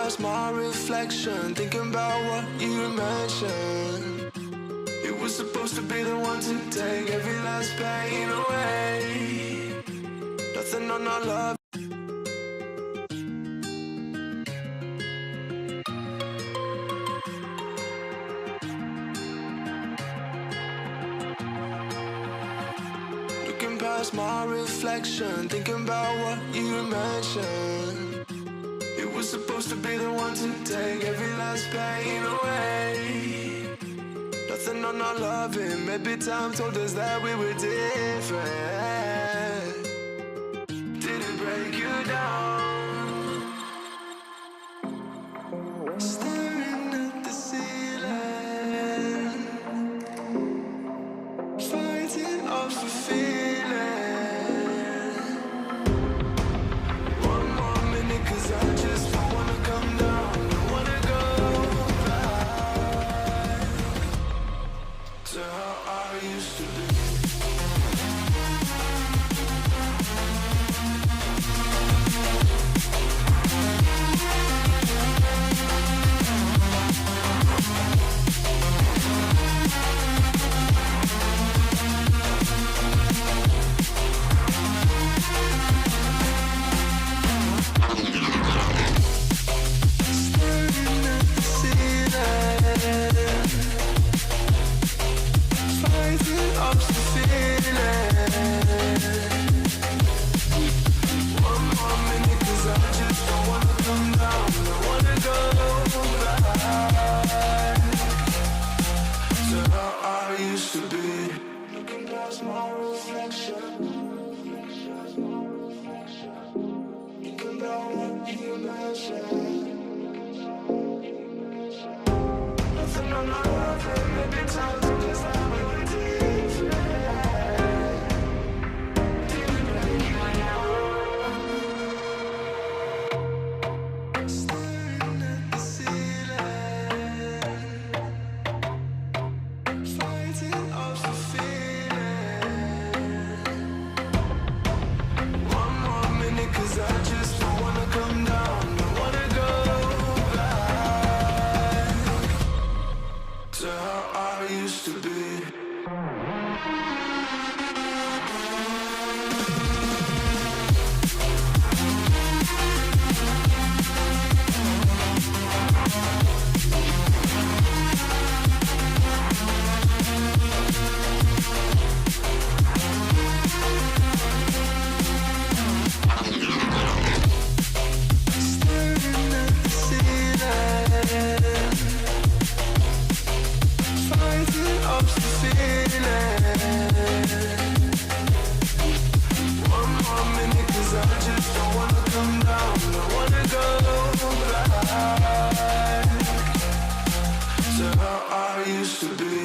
past my reflection, thinking about what you mentioned. You were supposed to be the one to take every last pain away. Nothing on our love. Looking past my reflection, thinking about what you mentioned. You were supposed to be the one to take every last pain away. Nothing on our loving, maybe time told us that we were different. Did it break you down? Staring at the ceiling, fighting off a feeling. One more minute, 'cause I just don't wanna come down. Don't wanna go back to how I used to be. Staring at the ceiling, fighting off the feeling. One more minute, 'cause I just don't wanna come down. Don't wanna go back to how I used to be. Looking past my reflection, thinking about what you mentioned. Nothing on my life, maybe time to just have me with you. Staring at the ceiling, fighting off the feeling. One more minute, 'cause I just don't wanna come down. Don't wanna go back to how I used to be. Staring at the ceiling, fighting off the feeling. One more minute, 'cause I just don't wanna come down. Don't wanna go back to how I used to be.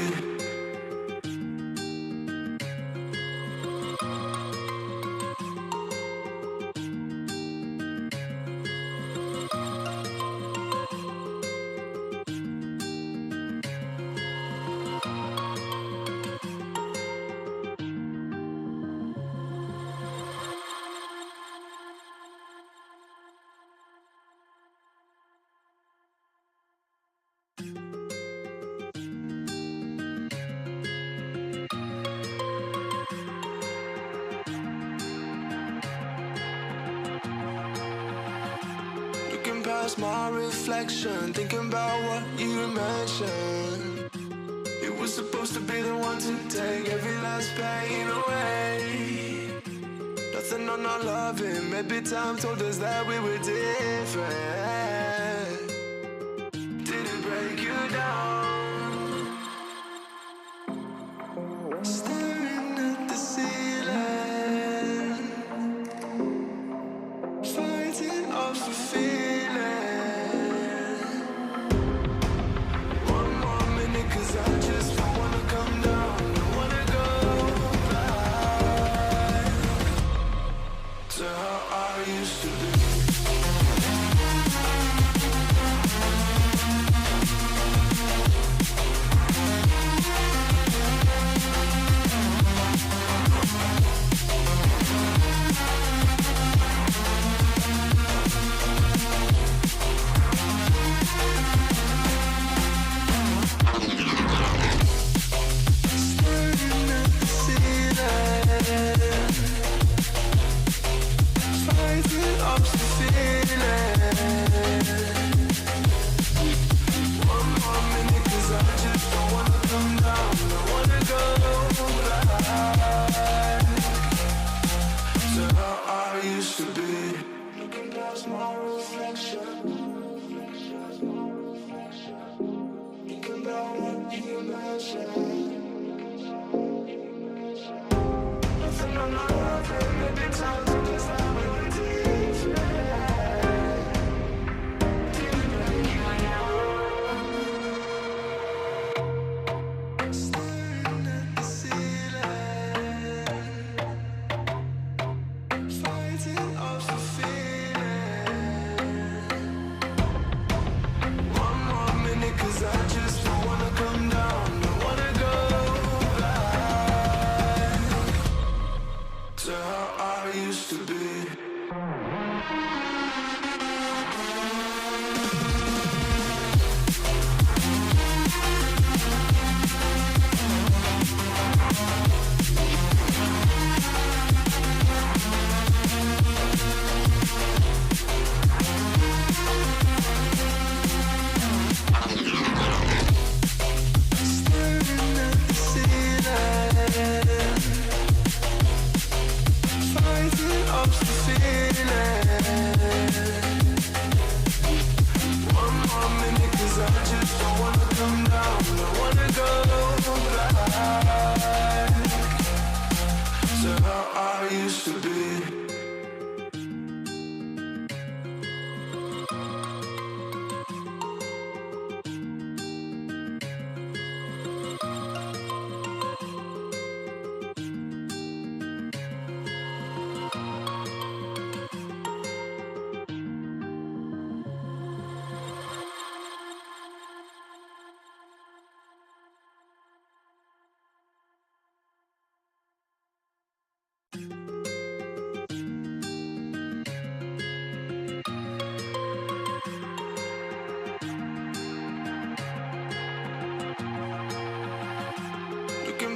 Looking past my reflection, thinking about what you mentioned. You were supposed to be the one to take every last pain away. Nothing on our loving, maybe time told us that we were different. Did it break you down? Staring at the ceiling, fighting off a feeling. One more minute, 'cause I just don't wanna come down. Don't wanna go back to how I used to be.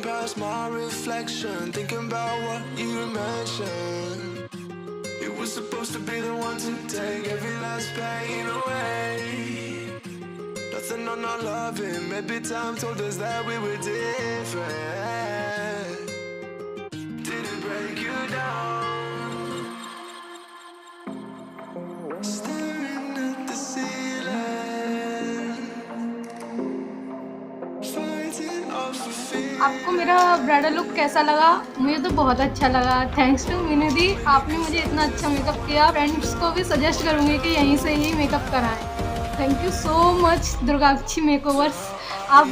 Past my reflection, thinking about what you mentioned. It was supposed to be the one to take every last pain away. Nothing on our loving, maybe time told us that we were different. Did it break you down? Staring at the ceiling, fighting off the fear. आपको मेरा bridal look कैसा लगा? मुझे तो बहुत अच्छा लगा। Thanks to Meenu दी, आपने मुझे इतना अच्छा मेकअप किया। फ्रेंड्स को भी सजेस्ट करूँगी कि यहीं से ही मेकअप कराएं। Thank you so much Durgakshi makeovers. आप